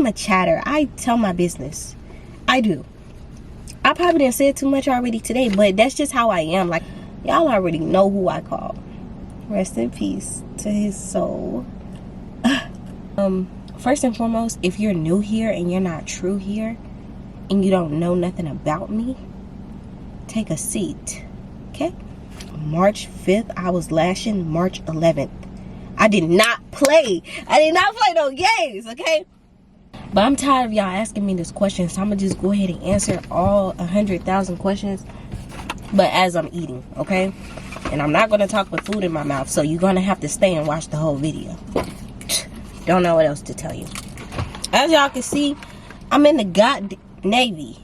I'm a chatter. I tell my business. I do. I probably didn't say it too much already today, but that's just how I am. Like, y'all already know who I call. Rest in peace to his soul. First and foremost, if you're new here and you're not true here and you don't know nothing about me, take a seat, okay? March 5th, I was lashing. March 11th, I did not play. I did not play no games, okay? But I'm tired of y'all asking me this question, so I'm gonna just go ahead and answer all 100,000 questions, but as I'm eating, okay? And I'm not gonna talk with food in my mouth, so you're gonna have to stay and watch the whole video. Don't know what else to tell you. As y'all can see, I'm in the God Navy.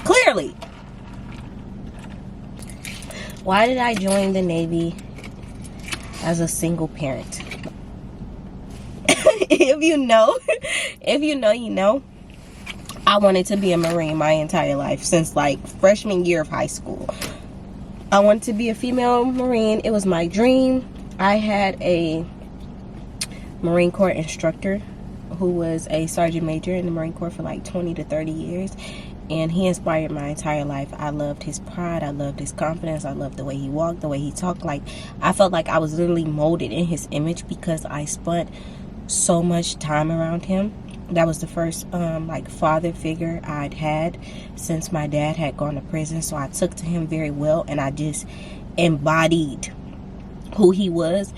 Clearly. Why did I join the Navy as a single parent? If you know, you know. I wanted to be a Marine my entire life, since like freshman year of high school. I wanted to be a female Marine. It was my dream. I had a Marine Corps instructor who was a sergeant major in the Marine Corps for like 20 to 30 years, and he inspired my entire life. I loved his pride, I loved his confidence, I loved the way he walked, the way he talked. Like, I felt like I was literally molded in his image because I spent so much time around him. That was the first like father figure I'd had since my dad had gone to prison. So I took to him very well, and I just embodied who he was,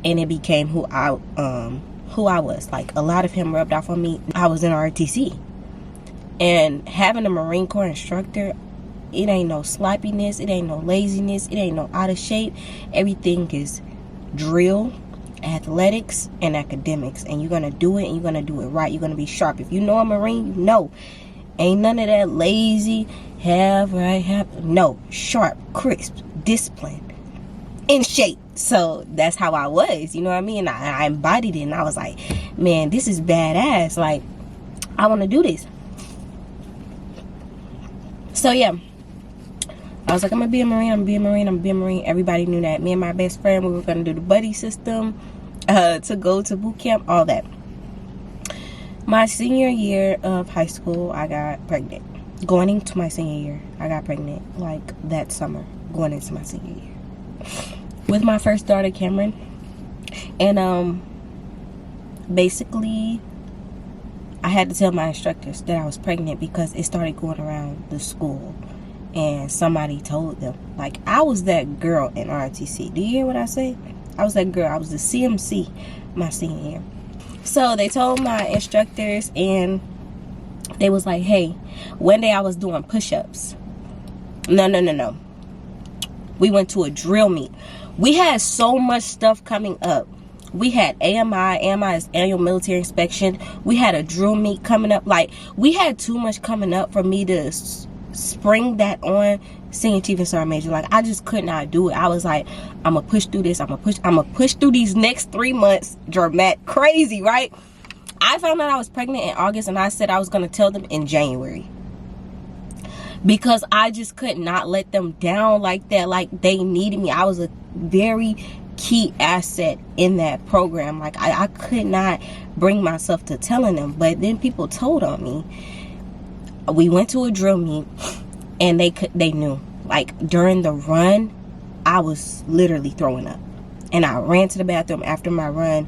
and it became who I was. Like, a lot of him rubbed off on me. I was in RTC, and having a Marine Corps instructor, it ain't no sloppiness, it ain't no laziness, it ain't no out of shape. Everything is drill, athletics, and academics, and you're gonna do it, and you're gonna do it right. You're gonna be sharp. If you know a Marine, you know, ain't none of that lazy, no, sharp, crisp, disciplined, in shape. So that's how I was, you know what I mean? I embodied it, and I was like, man, this is badass. Like, I want to do this. So yeah, I was like, I'm gonna be a Marine, I'm gonna be a Marine, I'm gonna be a Marine. Everybody knew that. Me and my best friend, we were gonna do the buddy system, to go to boot camp, all that. My senior year of high school, I got pregnant. Going into my senior year, I got pregnant, like, that summer, going into my senior year, with my first daughter, Cameron. And basically, I had to tell my instructors that I was pregnant because it started going around the school, and somebody told them. Like, I was that girl in RTC. Do you hear what I say? I was that girl. I was the CMC my senior year. So they told my instructors, and they was like, hey, one day I was doing push-ups. No. We went to a drill meet. We had so much stuff coming up. We had AMI is annual military inspection. We had a drill meet coming up. Like, we had too much coming up for me to spring that on senior chief and sergeant major. Like, I just could not do it. I was like, I'm gonna push through this. I'm gonna push through these next 3 months. Dramatic, crazy, right? I found out I was pregnant in August, and I said I was gonna tell them in January, because I just could not let them down like that. Like, they needed me. I was a very key asset in that program. Like, I could not bring myself to telling them, but then people told on me. We went to a drill meet, and they knew. Like, during the run, I was literally throwing up, and I ran to the bathroom after my run.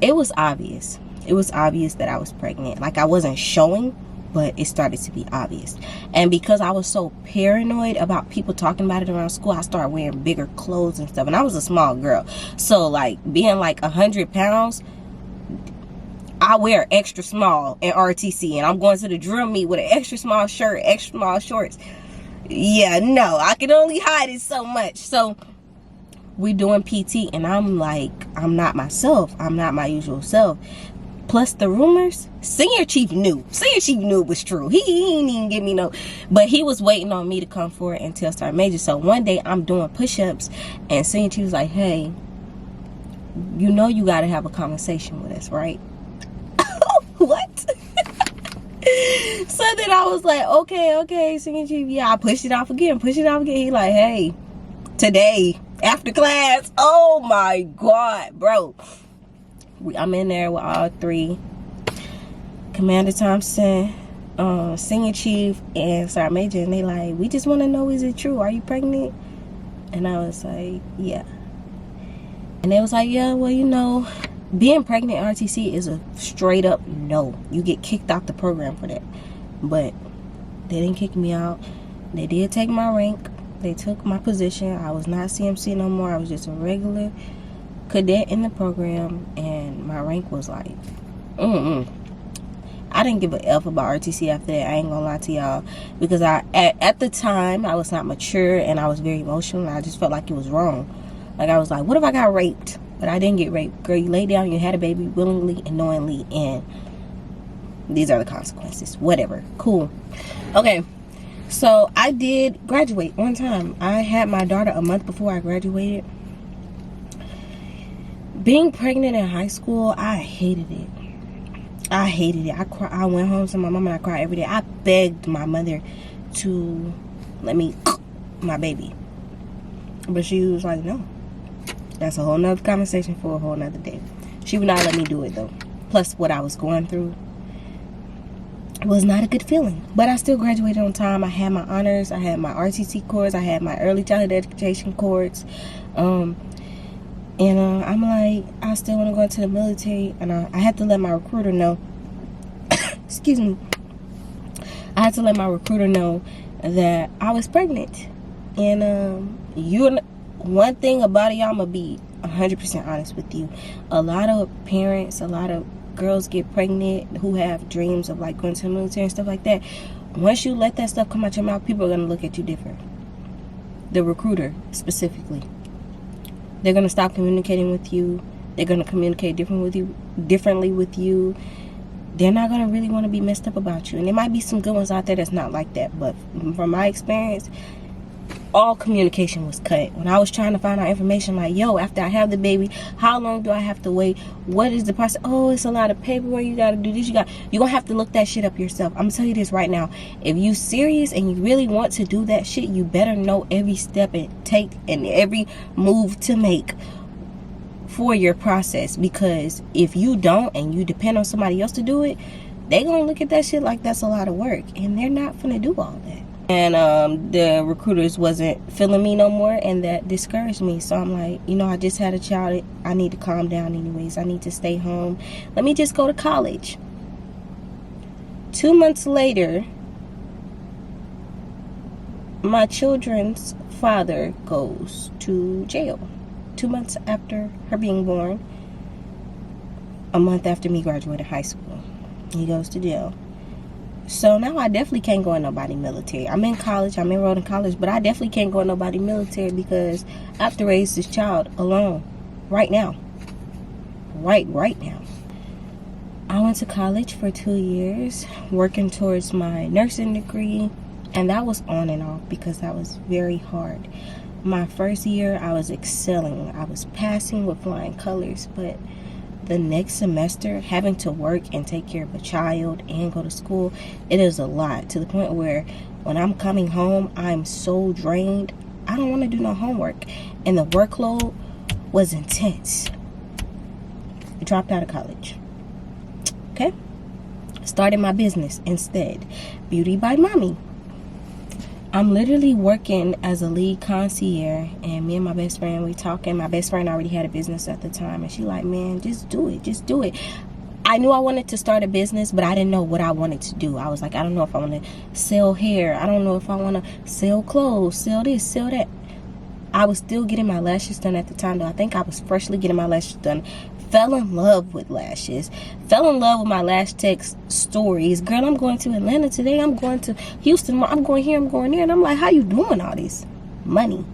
It was obvious. It was obvious that I was pregnant. Like, I wasn't showing, but it started to be obvious. And because I was so paranoid about people talking about it around school, I started wearing bigger clothes and stuff. And I was a small girl, so like, being like 100 pounds, I wear extra small in RTC, and I'm going to the drill meet with an extra small shirt, extra small shorts. Yeah, no, I can only hide it so much. So we doing PT, and I'm like, I'm not myself. I'm not my usual self. Plus the rumors, senior chief knew it was true. He didn't even give me no, but he was waiting on me to come forward and tell sergeant major. So one day I'm doing push-ups, and senior chief was like, hey, you know you got to have a conversation with us, right? What? So then I was like, okay, senior chief. Yeah, I pushed it off again. He like, hey, today after class. Oh my God, bro. I'm in there with all three. Commander Thompson, Senior Chief, and Sergeant Major, and they like, we just want to know, is it true? Are you pregnant? And I was like, yeah. And they was like, yeah, well, you know, being pregnant in RTC is a straight up no. You get kicked out the program for that. But they didn't kick me out. They did take my rank. They took my position. I was not CMC no more. I was just a regular cadet in the program, and my rank was like, I didn't give a F about RTC after that. I ain't gonna lie to y'all, because at the time I was not mature and I was very emotional, and I just felt like it was wrong. Like, I was like, what if I got raped? But I didn't get raped. Girl, you laid down, you had a baby willingly and knowingly, and these are the consequences. Whatever. Cool. Okay. So I did graduate one time. I had my daughter a month before I graduated. Being pregnant in high school, I hated it. I hated it. I went home to my mom and I cried every day. I begged my mother to let me my baby. But she was like, no. That's a whole nother conversation for a whole nother day. She would not let me do it though. Plus what I was going through was not a good feeling. But I still graduated on time. I had my honors. I had my RTC course. I had my early childhood education course. I'm like, I still want to go into the military. And I had to let my recruiter know. Excuse me. I had to let my recruiter know that I was pregnant. And one thing about it, I'm going to be 100% honest with you. A lot of parents, a lot of girls get pregnant who have dreams of like going to the military and stuff like that. Once you let that stuff come out your mouth, people are going to look at you different. The recruiter specifically. They're going to stop communicating with you. They're going to communicate differently with you. They're not going to really want to be messed up about you. And there might be some good ones out there that's not like that. But from my experience, all communication was cut. When I was trying to find out information like, yo, after I have the baby, how long do I have to wait? What is the process? Oh, it's a lot of paperwork. You got to do this. You're going to have to look that shit up yourself. I'm going to tell you this right now. If you serious and you really want to do that shit, you better know every step and take and every move to make for your process. Because if you don't and you depend on somebody else to do it, they going to look at that shit like that's a lot of work. And they're not going to do all that. And the recruiters wasn't feeling me no more, and that discouraged me. So I'm like, you know, I just had a child. I need to calm down anyways. I need to stay home. Let me just go to college. 2 months later, my children's father goes to jail. 2 months after her being born, a month after me graduating high school, he goes to jail. So now I definitely can't go in nobody military. I'm in college. I'm enrolled in college. But I definitely can't go in nobody military because I have to raise this child alone. Right now. Right now. I went to college for 2 years. Working towards my nursing degree. And that was on and off because that was very hard. My first year I was excelling. I was passing with flying colors. But the next semester, having to work and take care of a child and go to school, it is a lot, to the point where when I'm coming home, I'm so drained. I don't want to do no homework. And the workload was intense. I dropped out of college. Okay? Started my business instead. Beauty by Mommy. I'm literally working as a lead concierge, and me and my best friend, we talking. My best friend already had a business at the time, and she like, man, just do it. I knew I wanted to start a business, but I didn't know what I wanted to do. I was like, I don't know if I want to sell hair. I don't know if I want to sell clothes, sell this, sell that. I was still getting my lashes done at the time, though. I think I was freshly getting my lashes done. Fell in love with lashes. Fell in love with my lash tech stories. Girl, I'm going to Atlanta today. I'm going to Houston. I'm going here. I'm going there. And I'm like, how you doing all this? Money.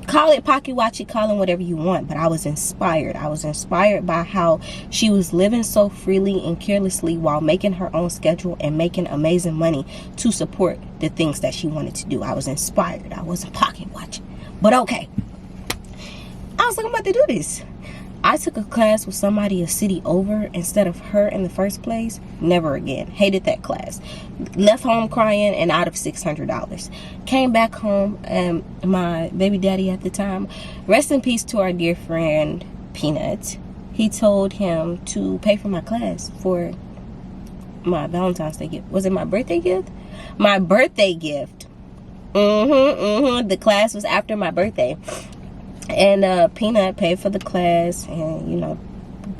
Call it pocket watch it, call it whatever you want. But I was inspired. I was inspired by how she was living so freely and carelessly while making her own schedule and making amazing money to support the things that she wanted to do. I was inspired. I wasn't pocket watching. But okay. I was like, I'm about to do this. I took a class with somebody a city over instead of her in the first place. Never again. Hated that class. Left home crying and out of $600. Came back home, and my baby daddy at the time, rest in peace to our dear friend Peanut, he told him to pay for my class for my Valentine's Day gift. Was it my birthday gift? My birthday gift. The class was after my birthday. And Peanut paid for the class. And, you know,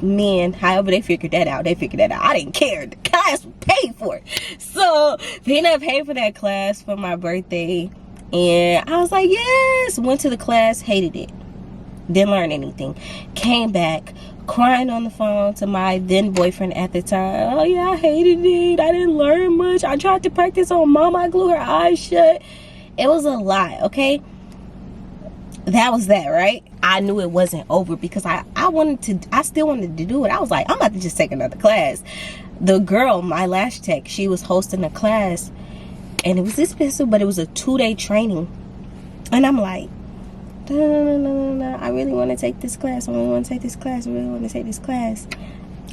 men, however they figured that out, I didn't care. The class paid for it. So, Peanut paid for that class for my birthday. And I was like, yes. Went to the class, hated it. Didn't learn anything. Came back, crying on the phone to my then boyfriend at the time. Oh yeah, I hated it. I didn't learn much. I tried to practice on Mom. I glued her eyes shut. It was a lie, okay? That was that, right? I knew it wasn't over because I still wanted to do it. I was like, I'm about to just take another class. The girl, my lash tech, she was hosting a class, and it was expensive, but it was a 2-day training. And I'm like, no, I really want to take this class.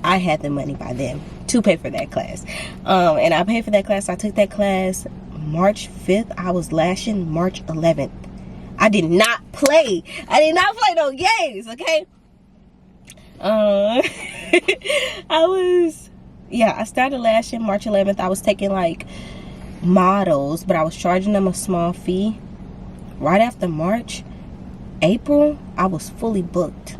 I had the money by then to pay for that class. And I paid for that class. I took that class March 5th. I was lashing March 11th. I did not play no games, okay? I started lashing March 11th. I was taking like models, but I was charging them a small fee. Right after March, April, I was fully booked.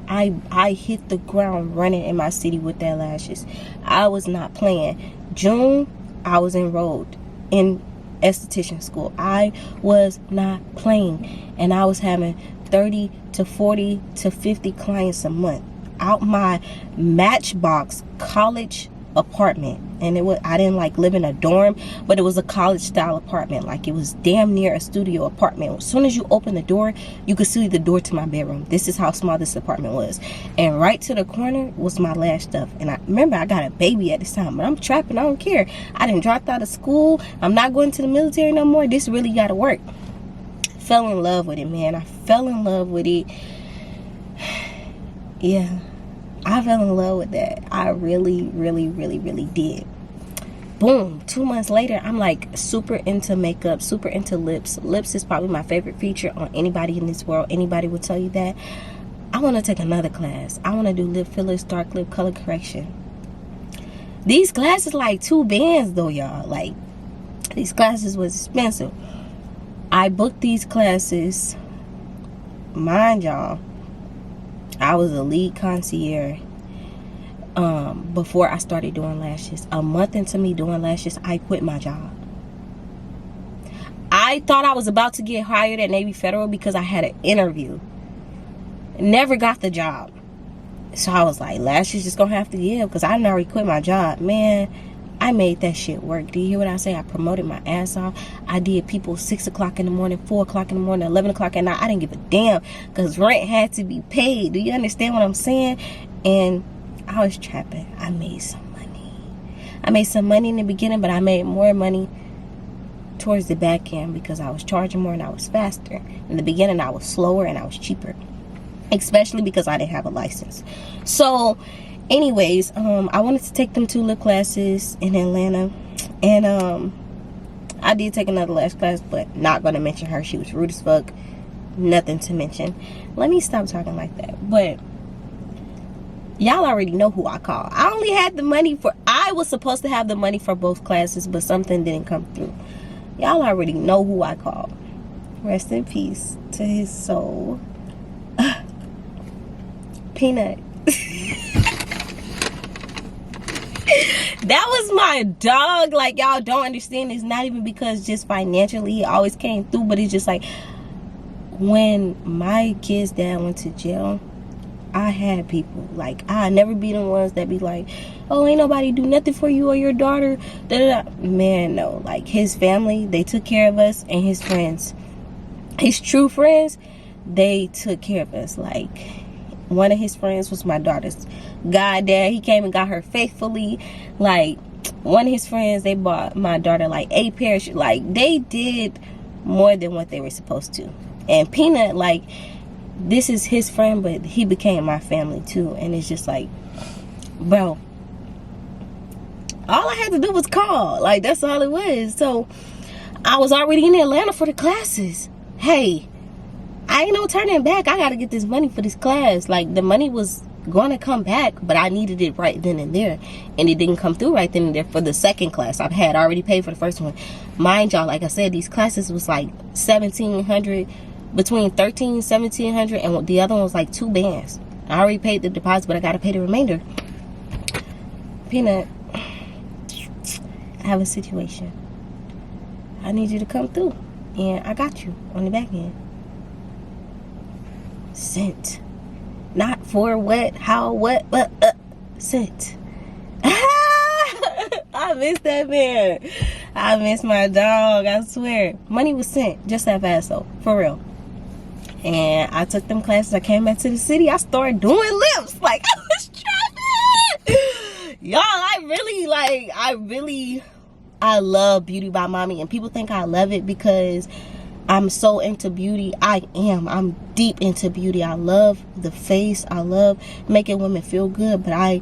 I hit the ground running in my city with that lashes. I was not playing. June, I was enrolled in esthetician school. I was not playing, and I was having 30 to 40 to 50 clients a month out my Matchbox college apartment. And I didn't like live in a dorm, but it was a college style apartment. Like, it was damn near a studio apartment. As soon as you open the door, you could see the door to my bedroom. This is how small this apartment was. And right to the corner was my lash stuff. And I remember I got a baby at this time, but I'm trapping. I don't care. I done dropped out of school. I'm not going to the military no more. This really gotta work. Fell in love with it, man. I fell in love with it. Yeah, I fell in love with that. I really, really, really, really did. Boom. 2 months later, I'm like super into makeup, super into lips. Lips is probably my favorite feature on anybody in this world. Anybody would tell you that. I want to take another class. I want to do lip fillers, dark lip, color correction. These classes like $2 though, y'all. Like, these classes was expensive. I booked these classes. Mind y'all, I was a lead concierge before I started doing lashes. A month into me doing lashes, I quit my job. I thought I was about to get hired at Navy Federal because I had an interview. Never got the job. So I was like, lashes just gonna have to give, because I already quit my job. Man, I made that shit work. Do you hear what I say? I promoted my ass off. I did people 6 o'clock in the morning, 4 o'clock in the morning, 11 o'clock at night. I didn't give a damn, because rent had to be paid. Do you understand what I'm saying? And I was trapping. I made some money. I made some money in the beginning, but I made more money towards the back end because I was charging more and I was faster. In the beginning, I was slower and I was cheaper, especially because I didn't have a license. So anyways, I wanted to take them 2 lip classes in Atlanta, and I did take another lash class, but not gonna mention her. She was rude as fuck. Nothing to mention. Let me stop talking like that. But y'all already know who I call. I only had the money I was supposed to have the money for both classes, but something didn't come through. Y'all already know who I call. Rest in peace to his soul. Peanut. That was my dog. Like, y'all don't understand. It's not even because just financially he always came through, but it's just like, when my kid's dad went to jail, I had people, like, I never be the ones that be like, oh, ain't nobody do nothing for you or your daughter, da, da, da. Man, no. Like, his family, they took care of us, and his friends, his true friends, they took care of us. Like, one of his friends was my daughter's goddad. He came and got her faithfully. Like, one of his friends, they bought my daughter like 8 pairs. Like, they did more than what they were supposed to. And Peanut, like, this is his friend, but he became my family too. And it's just like, bro, all I had to do was call. Like, that's all it was. So I was already in Atlanta for the classes. Hey, I ain't no turning back. I gotta get this money for this class. Like, the money was going to come back, but I needed it right then and there, and it didn't come through right then and there for the second class. I've had already paid for the first one. Mind y'all, like I said, these classes was like $1,700, between $1,300, $1,700, and the other one was like 2 bands. I already paid the deposit, but I got to pay the remainder. Peanut, I have a situation. I need you to come through, and I got you on the back end. Sent. Not for what, how, what, but sent. I miss that man. I miss my dog, I swear. Money was sent, just that fast though, for real. And I took them classes. I came back to the city. I started doing lips. Like, I was trapping. Y'all, I love Beauty by Mommy. And people think I love it because I'm so into beauty. I am. I'm deep into beauty. I love the face. I love making women feel good. But I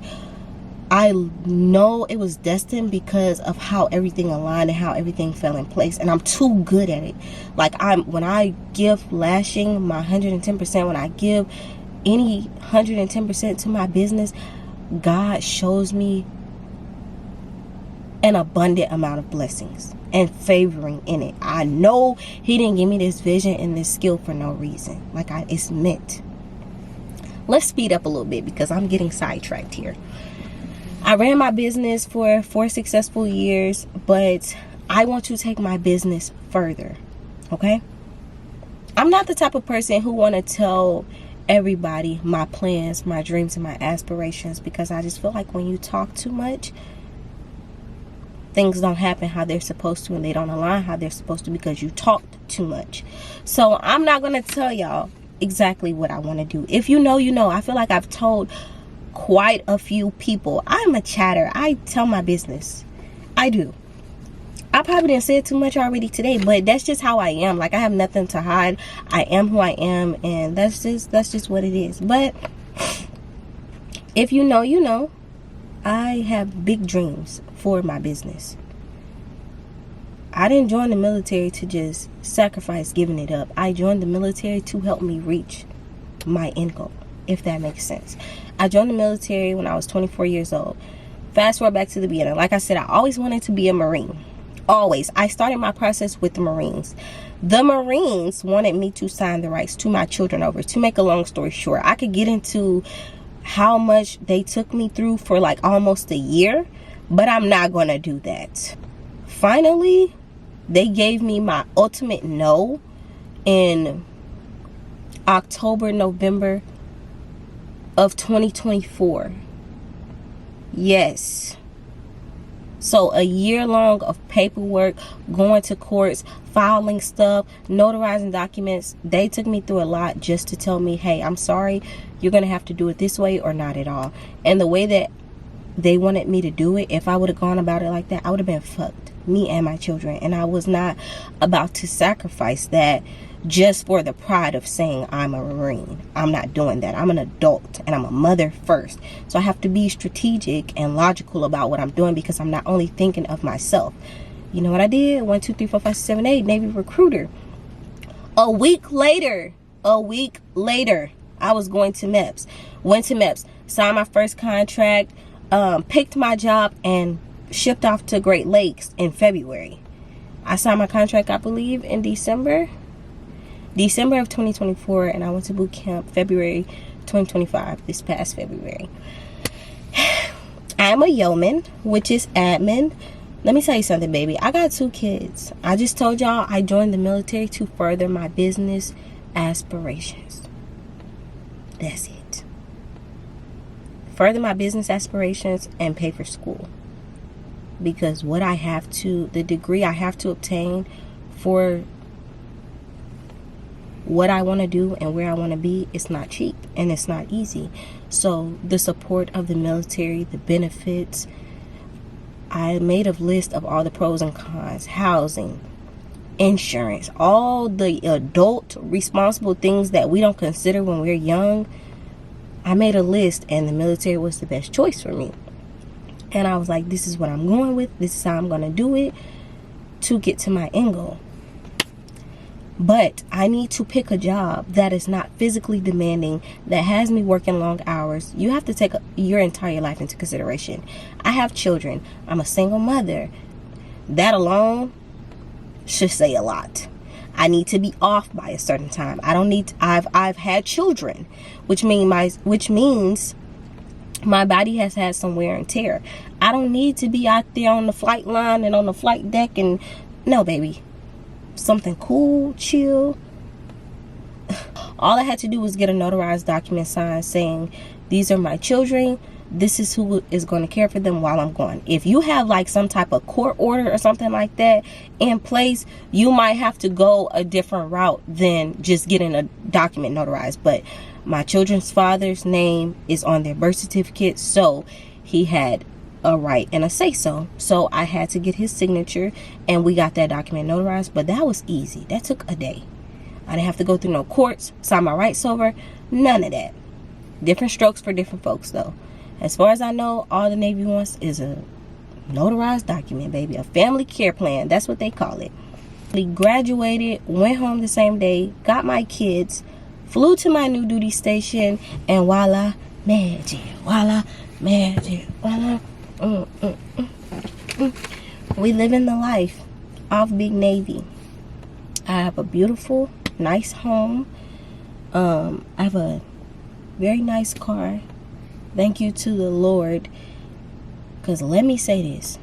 know it was destined because of how everything aligned and how everything fell in place. And I'm too good at it. Like, when I give lashing my 110%, when I give any 110% to my business, God shows me an abundant amount of blessings and favoring in it. I know he didn't give me this vision and this skill for no reason. Like, it's meant. Let's speed up a little bit because I'm getting sidetracked here. I ran my business for 4 successful years, but I want to take my business further. Okay? I'm not the type of person who want to tell everybody my plans, my dreams, and my aspirations, because I just feel like when you talk too much, things don't happen how they're supposed to, and they don't align how they're supposed to because you talked too much. So I'm not going to tell y'all exactly what I want to do. If you know, you know. I feel like I've told quite a few people. I'm a chatter. I tell my business. I do. I probably didn't say it too much already today, but that's just how I am. Like, I have nothing to hide. I am who I am, and that's just what it is. But if you know, you know. I have big dreams for my business. I didn't join the military to just sacrifice giving it up. I joined the military to help me reach my end goal, if that makes sense. I joined the military when I was 24 years old. Fast forward back to the beginning. Like I said, I always wanted to be a Marine. Always. I started my process with the Marines. The Marines wanted me to sign the rights to my children over. To make a long story short, I could get into how much they took me through for like almost a year, but I'm not going to do that. Finally, they gave me my ultimate no in October, November of 2024. Yes. So a year long of paperwork, going to courts, filing stuff, notarizing documents. They took me through a lot just to tell me, hey, I'm sorry, you're going to have to do it this way or not at all. And the way that they wanted me to do it, if I would have gone about it like that, I would have been fucked, me and my children. And I was not about to sacrifice that just for the pride of saying I'm a Marine. I'm not doing that. I'm an adult and I'm a mother first. So I have to be strategic and logical about what I'm doing, because I'm not only thinking of myself. You know what I did? 1, 2, 3, 4, 5, 6, 7, 8, Navy recruiter. A week later, I was going to MEPS. Went to MEPS, signed my first contract, picked my job, and shipped off to Great Lakes in February. I signed my contract, I believe, in December of 2024, and I went to boot camp February 2025, this past February. I'm a yeoman, which is admin. Let me tell you something, baby. I got 2 kids. I just told y'all I joined the military to further my business aspirations. That's it. Further my business aspirations and pay for school. Because the degree I have to obtain for what I want to do and where I want to be, it's not cheap and it's not easy. So the support of the military, the benefits, I made a list of all the pros and cons: housing, insurance, all the adult responsible things that we don't consider when we're young. I made a list, and the military was the best choice for me. And I was like, this is what I'm going with. This is how I'm going to do it to get to my end goal. But I need to pick a job that is not physically demanding, that has me working long hours. You have to take your entire life into consideration. I have children. I'm a single mother. That alone should say a lot. I need to be off by a certain time. I don't need to, I've had children, which means my body has had some wear and tear. I don't need to be out there on the flight line and on the flight deck and no, baby. Something cool, chill. All I had to do was get a notarized document signed saying these are my children, this is who is going to care for them while I'm gone. If you have like some type of court order or something like that in place, you might have to go a different route than just getting a document notarized. But my children's father's name is on their birth certificate, so he had a right and a say so I had to get his signature and we got that document notarized. But that was easy. That took a day. I didn't have to go through no courts, sign my rights over, none of that. Different strokes for different folks though. As far as I know, all the Navy wants is a notarized document, baby. A family care plan, that's what they call it. We graduated, went home the same day, got my kids, flew to my new duty station, and voila, magic, voila, magic, voila. We live in the life of Big Navy. I have a beautiful, nice home. I have a very nice car. Thank you to the Lord. Because let me say this.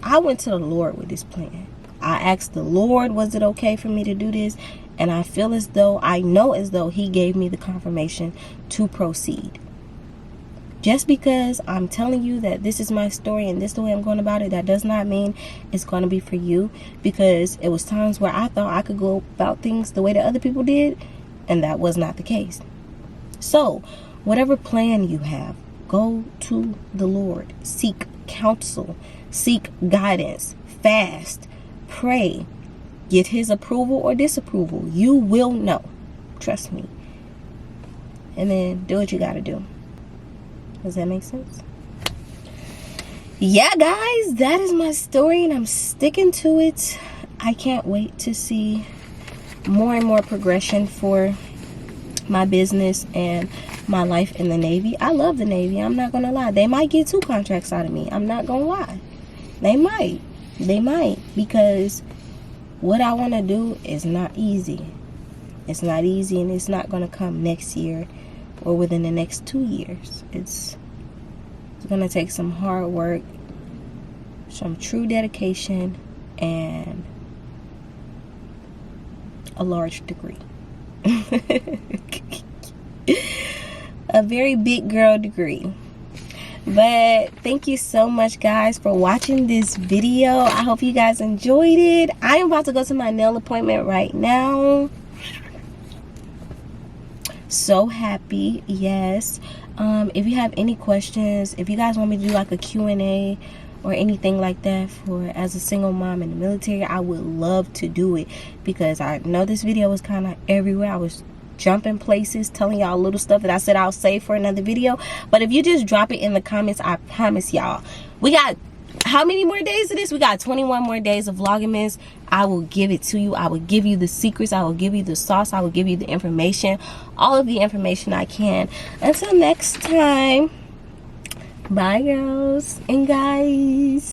I went to the Lord with this plan. I asked the Lord, was it okay for me to do this? And I feel as though, I know as though he gave me the confirmation to proceed. Just because I'm telling you that this is my story and this is the way I'm going about it, that does not mean it's going to be for you. Because it was times where I thought I could go about things the way that other people did, and that was not the case. So, whatever plan you have, go to the Lord. Seek counsel. Seek guidance. Fast. Pray. Get his approval or disapproval. You will know. Trust me. And then do what you got to do. Does that make sense? Yeah, guys, that is my story and I'm sticking to it. I can't wait to see more and more progression for my business and my life in the Navy. I love the Navy. I'm not going to lie. They might get 2 contracts out of me. I'm not going to lie. They might. They might. Because what I want to do is not easy. It's not easy and it's not going to come next year or within the next 2 years. It's going to take some hard work, some true dedication, and a large degree. A very big girl degree. But thank you so much, guys, for watching this video. I hope you guys enjoyed it. I am about to go to my nail appointment right now. So happy. Yes. If you have any questions, if you guys want me to do like a Q&A or anything like that for as a single mom in the military, I would love to do it, because I know this video was kind of everywhere. I was jumping places, telling y'all little stuff that I said I'll save for another video. But if you just drop it in the comments, I promise y'all, we got how many more days of this? We got 21 more days of Vlogmas. I will give it to you. I will give you the secrets. I will give you the sauce. I will give you the information, all of the information I can. Until next time, bye girls and guys.